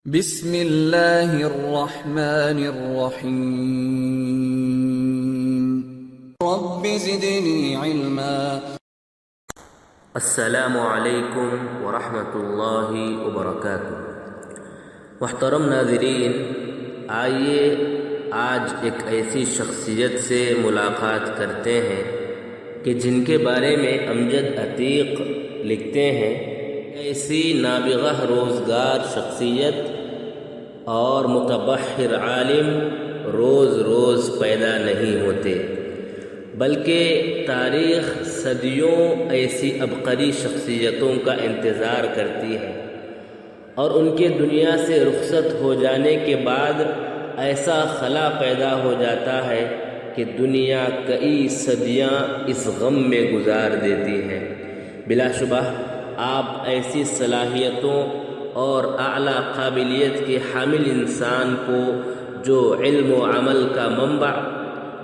بسم اللہ الرحمن الرحیم رب زدنی علما۔ السلام علیکم ورحمۃ اللہ وبرکاتہ۔ محترم ناظرین، آئیے آج ایک ایسی شخصیت سے ملاقات کرتے ہیں کہ جن کے بارے میں امجد عتیق لکھتے ہیں، ایسی نابغہ روزگار شخصیت اور متبحر عالم روز روز پیدا نہیں ہوتے، بلکہ تاریخ صدیوں ایسی عبقری شخصیتوں کا انتظار کرتی ہے، اور ان کے دنیا سے رخصت ہو جانے کے بعد ایسا خلا پیدا ہو جاتا ہے کہ دنیا کئی صدیاں اس غم میں گزار دیتی ہے۔ بلا شبہ آپ ایسی صلاحیتوں اور اعلیٰ قابلیت کے حامل انسان کو، جو علم و عمل کا منبع،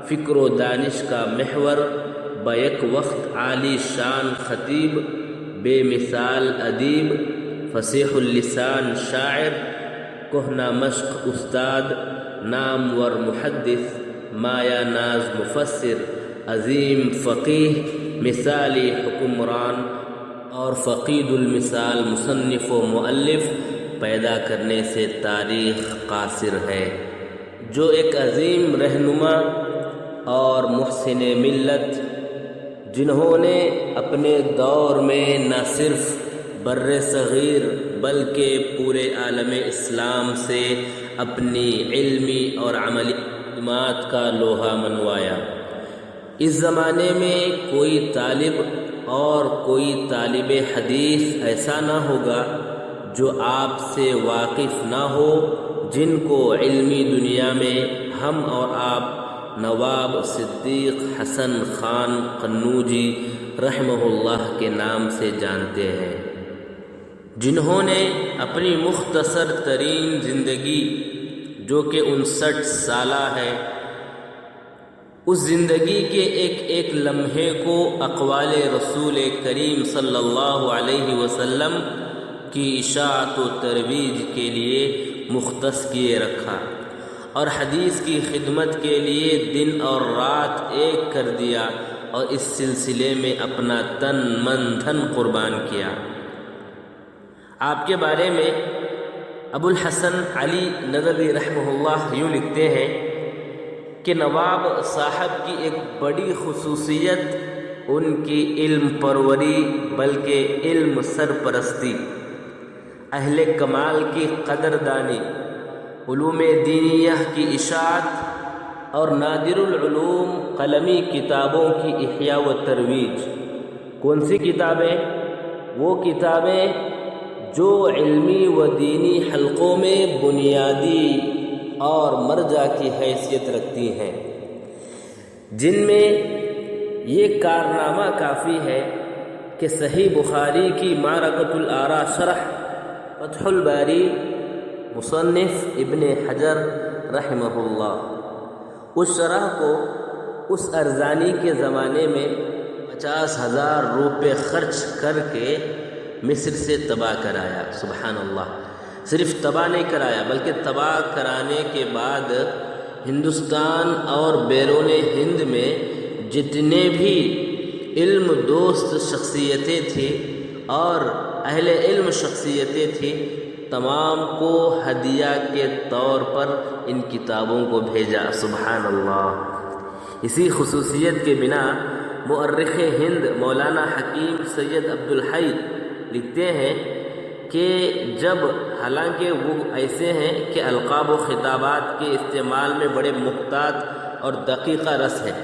فکر و دانش کا محور، بیک وقت عالی شان خطیب، بے مثال ادیب، فصیح اللسان شاعر، کہنہ مشق استاد، نامور محدث، مایہ ناز مفسر، عظیم فقیہ، مثالی حکمران اور فقید المثال مصنف و مؤلف پیدا کرنے سے تاریخ قاصر ہے، جو ایک عظیم رہنما اور محسن ملت، جنہوں نے اپنے دور میں نہ صرف بر صغیر بلکہ پورے عالم اسلام سے اپنی علمی اور عملی خدمات کا لوہا منوایا۔ اس زمانے میں کوئی طالب اور کوئی طالب حدیث ایسا نہ ہوگا جو آپ سے واقف نہ ہو، جن کو علمی دنیا میں ہم اور آپ نواب صدیق حسن خان قنوجی رحمہ اللہ کے نام سے جانتے ہیں، جنہوں نے اپنی مختصر ترین زندگی، جو کہ 59 سالہ ہے، اس زندگی کے ایک ایک لمحے کو اقوال رسول کریم صلی اللہ علیہ وسلم کی اشاعت و ترویج کے لیے مختص کیے رکھا، اور حدیث کی خدمت کے لیے دن اور رات ایک کر دیا، اور اس سلسلے میں اپنا تن من دھن قربان کیا۔ آپ کے بارے میں ابو الحسن علی ندوی رحمہ اللہ یوں لکھتے ہیں کہ نواب صاحب کی ایک بڑی خصوصیت ان کی علم پروری بلکہ علم سرپرستی، اہل کمال کی قدردانی، علوم دینیہ کی اشاعت، اور نادر العلوم قلمی کتابوں کی احیاء و ترویج۔ کون سی کتابیں؟ وہ کتابیں جو علمی و دینی حلقوں میں بنیادی اور مرجع کی حیثیت رکھتی ہیں، جن میں یہ کارنامہ کافی ہے کہ صحیح بخاری کی معرکۃ الآراء شرح فتح الباری، مصنف ابن حجر رحمہ اللہ، اس شرح کو اس ارزانی کے زمانے میں 50,000 روپے خرچ کر کے مصر سے تباہ کرایا۔ سبحان اللہ! صرف تباہ نہیں کرایا بلکہ تباہ کرانے کے بعد ہندوستان اور بیرون ہند میں جتنے بھی علم دوست شخصیتیں تھیں اور اہل علم شخصیتیں تھیں، تمام کو ہدیہ کے طور پر ان کتابوں کو بھیجا۔ سبحان اللہ! اسی خصوصیت کے بنا مؤرخ ہند مولانا حکیم سید عبدالحی لکھتے ہیں کہ جب، حالانکہ وہ ایسے ہیں کہ القاب و خطابات کے استعمال میں بڑے محتاط اور دقیقہ رس ہیں،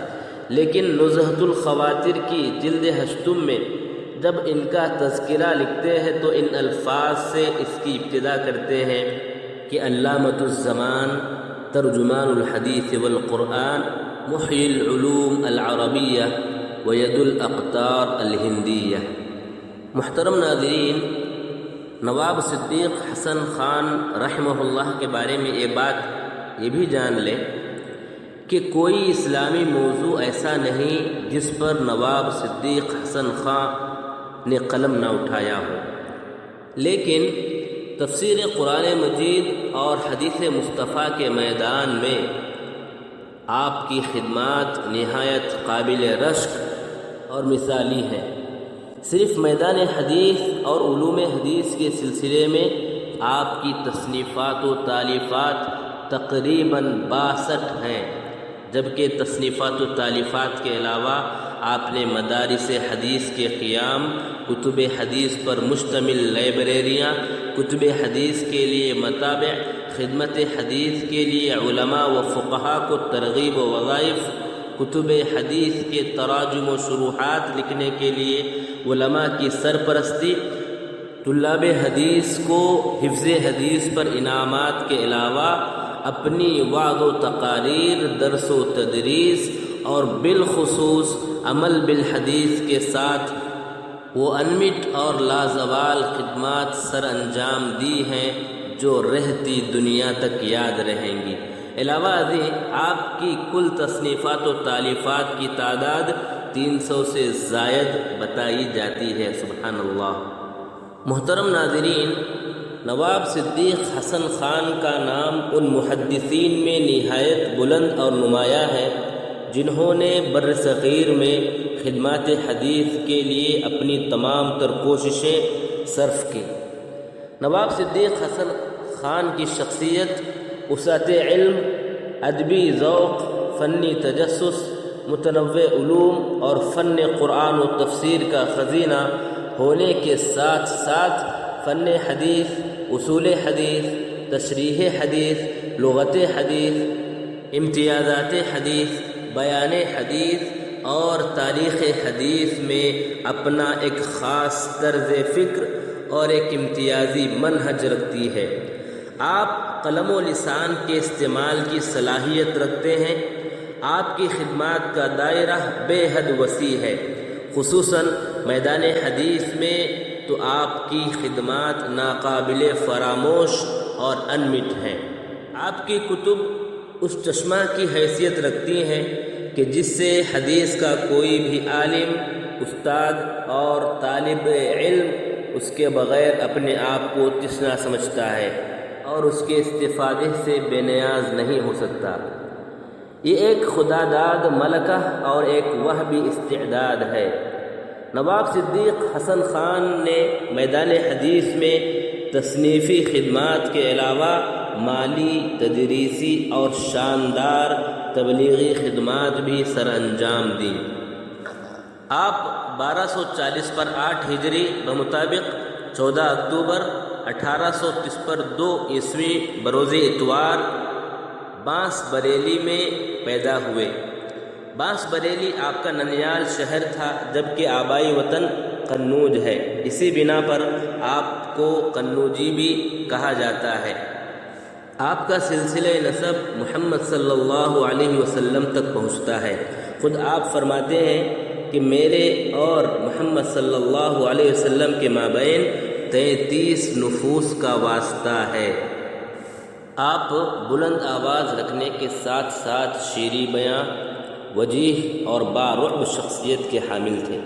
لیکن نزہۃ الخواطر کی جلد 8 میں جب ان کا تذکرہ لکھتے ہیں تو ان الفاظ سے اس کی ابتدا کرتے ہیں کہ علامۃ الزمان، ترجمان الحدیث والقرآن، محیی العلوم العربیہ وید الاقطار الہندیہ۔ محترم ناظرین، نواب صدیق حسن خان رحمہ اللہ کے بارے میں یہ بات یہ بھی جان لیں کہ کوئی اسلامی موضوع ایسا نہیں جس پر نواب صدیق حسن خان نے قلم نہ اٹھایا ہو، لیکن تفسیر قرآن مجید اور حدیث مصطفیٰ کے میدان میں آپ کی خدمات نہایت قابل رشک اور مثالی ہیں۔ صرف میدان حدیث اور علوم حدیث کے سلسلے میں آپ کی تصنیفات و تالیفات تقریباً 62 ہیں، جبکہ تصنیفات و تالیفات کے علاوہ آپ نے مدارس حدیث کے قیام، کتب حدیث پر مشتمل لائبریریاں، کتب حدیث کے لیے مطابع، خدمت حدیث کے لیے علماء و فقہاء کو ترغیب و وظائف، کتب حدیث کے تراجم و شروحات لکھنے کے لیے علماء کی سرپرستی، طلاب حدیث کو حفظ حدیث پر انعامات کے علاوہ اپنی وعظ و تقاریر، درس و تدریس اور بالخصوص عمل بالحدیث کے ساتھ وہ انمٹ اور لازوال خدمات سر انجام دی ہیں جو رہتی دنیا تک یاد رہیں گی۔ علاوہ ازیں آپ کی کل تصنیفات و تالیفات کی تعداد 300 سے زائد بتائی جاتی ہے۔ سبحان اللہ۔ محترم ناظرین، نواب صدیق حسن خان کا نام ان محدثین میں نہایت بلند اور نمایاں ہے جنہوں نے بر صغیر میں خدمات حدیث کے لیے اپنی تمام تر کوششیں صرف کی۔ نواب صدیق حسن خان کی شخصیت وسعت علم، ادبی ذوق، فنی تجسس، متنوع علوم اور فن قرآن و تفسیر کا خزینہ ہونے کے ساتھ ساتھ فن حدیث، اصول حدیث، تشریح حدیث، لغت حدیث، امتیازات حدیث، بیان حدیث اور تاریخ حدیث میں اپنا ایک خاص طرز فکر اور ایک امتیازی منہج رکھتی ہے۔ آپ قلم و لسان کے استعمال کی صلاحیت رکھتے ہیں۔ آپ کی خدمات کا دائرہ بے حد وسیع ہے، خصوصاً میدان حدیث میں تو آپ کی خدمات ناقابل فراموش اور انمٹ ہیں۔ آپ کی کتب اس چشمہ کی حیثیت رکھتی ہیں کہ جس سے حدیث کا کوئی بھی عالم، استاد اور طالب علم اس کے بغیر اپنے آپ کو تشنا سمجھتا ہے اور اس کے استفادے سے بے نیاز نہیں ہو سکتا۔ یہ ایک خدا داد ملکہ اور ایک وہبی استعداد ہے۔ نواب صدیق حسن خان نے میدان حدیث میں تصنیفی خدمات کے علاوہ مالی، تدریسی اور شاندار تبلیغی خدمات بھی سر انجام دیں۔ آپ 1240 پر 8 ہجری بمطابق 14 اکتوبر 1830 پر 2 عیسوی بروز اتوار بانس بریلی میں پیدا ہوئے۔ بانس بریلی آپ کا ننیال شہر تھا، جبکہ آبائی وطن قنوج ہے۔ اسی بنا پر آپ کو قنوجی بھی کہا جاتا ہے۔ آپ کا سلسلہ نسب محمد صلی اللہ علیہ وسلم تک پہنچتا ہے۔ خود آپ فرماتے ہیں کہ میرے اور محمد صلی اللہ علیہ وسلم کے مابین 33 نفوس کا واسطہ ہے۔ آپ بلند آواز رکھنے کے ساتھ ساتھ شیریں بیاں، وجیح اور بارعب شخصیت کے حامل تھے۔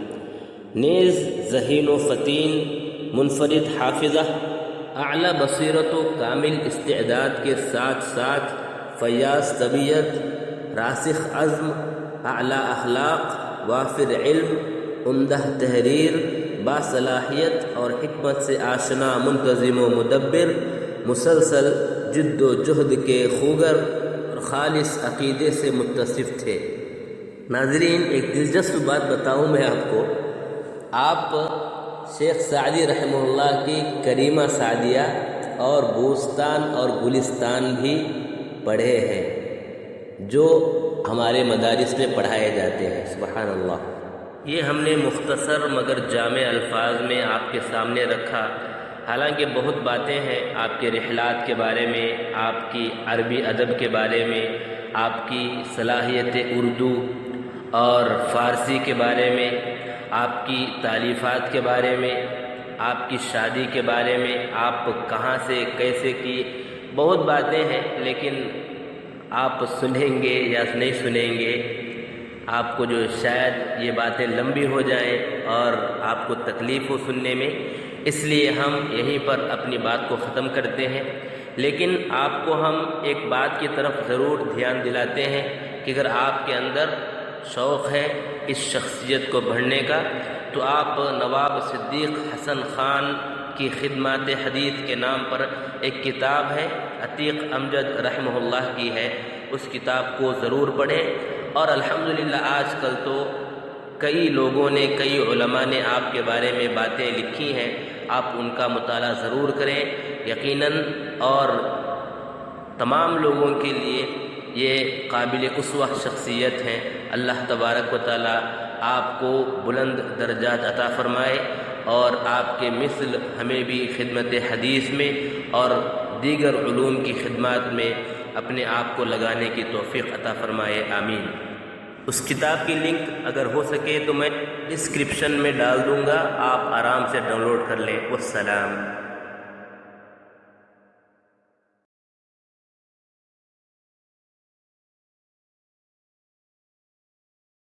نیز ذہین و فطین، منفرد حافظہ، اعلیٰ بصیرت و کامل استعداد کے ساتھ ساتھ فیاض طبیعت، راسخ عزم، اعلیٰ اخلاق، وافر علم، عمدہ تحریر، باصلاحیت اور حکمت سے آشنا منتظم و مدبر، مسلسل جد و جہد کے خوگر اور خالص عقیدے سے متصف تھے۔ ناظرین، ایک دلچسپ بات بتاؤں میں آپ کو، آپ شیخ سعدی رحمہ اللہ کی کریمہ سعدیہ اور بوستان اور گلستان بھی پڑھے ہیں، جو ہمارے مدارس میں پڑھائے جاتے ہیں۔ سبحان اللہ۔ یہ ہم نے مختصر مگر جامع الفاظ میں آپ کے سامنے رکھا۔ حالانکہ بہت باتیں ہیں آپ کے رحلات کے بارے میں، آپ کی عربی ادب کے بارے میں، آپ کی صلاحیت اردو اور فارسی کے بارے میں، آپ کی تالیفات کے بارے میں، آپ کی شادی کے بارے میں، آپ کہاں سے کیسے کی، بہت باتیں ہیں، لیکن آپ سنیں گے یا نہیں سنیں گے، آپ کو جو شاید یہ باتیں لمبی ہو جائیں اور آپ کو تکلیف ہو سننے میں، اس لیے ہم یہیں پر اپنی بات کو ختم کرتے ہیں، لیکن آپ کو ہم ایک بات کی طرف ضرور دھیان دلاتے ہیں کہ اگر آپ کے اندر شوق ہے اس شخصیت کو پڑھنے کا تو آپ نواب صدیق حسن خان کی خدمات حدیث کے نام پر ایک کتاب ہے، عتیق امجد رحمہ اللہ کی ہے، اس کتاب کو ضرور پڑھیں۔ اور الحمدللہ آج کل تو کئی لوگوں نے، کئی علماء نے آپ کے بارے میں باتیں لکھی ہیں، آپ ان کا مطالعہ ضرور کریں یقیناً، اور تمام لوگوں کے لیے یہ قابل اسوہ شخصیت ہیں۔ اللہ تبارک و تعالی آپ کو بلند درجات عطا فرمائے اور آپ کے مثل ہمیں بھی خدمت حدیث میں اور دیگر علوم کی خدمات میں اپنے آپ کو لگانے کی توفیق عطا فرمائے، آمین۔ اس کتاب کی لنک اگر ہو سکے تو میں ڈسکرپشن میں ڈال دوں گا، آپ آرام سے ڈاؤن لوڈ کر لیں۔ والسلام۔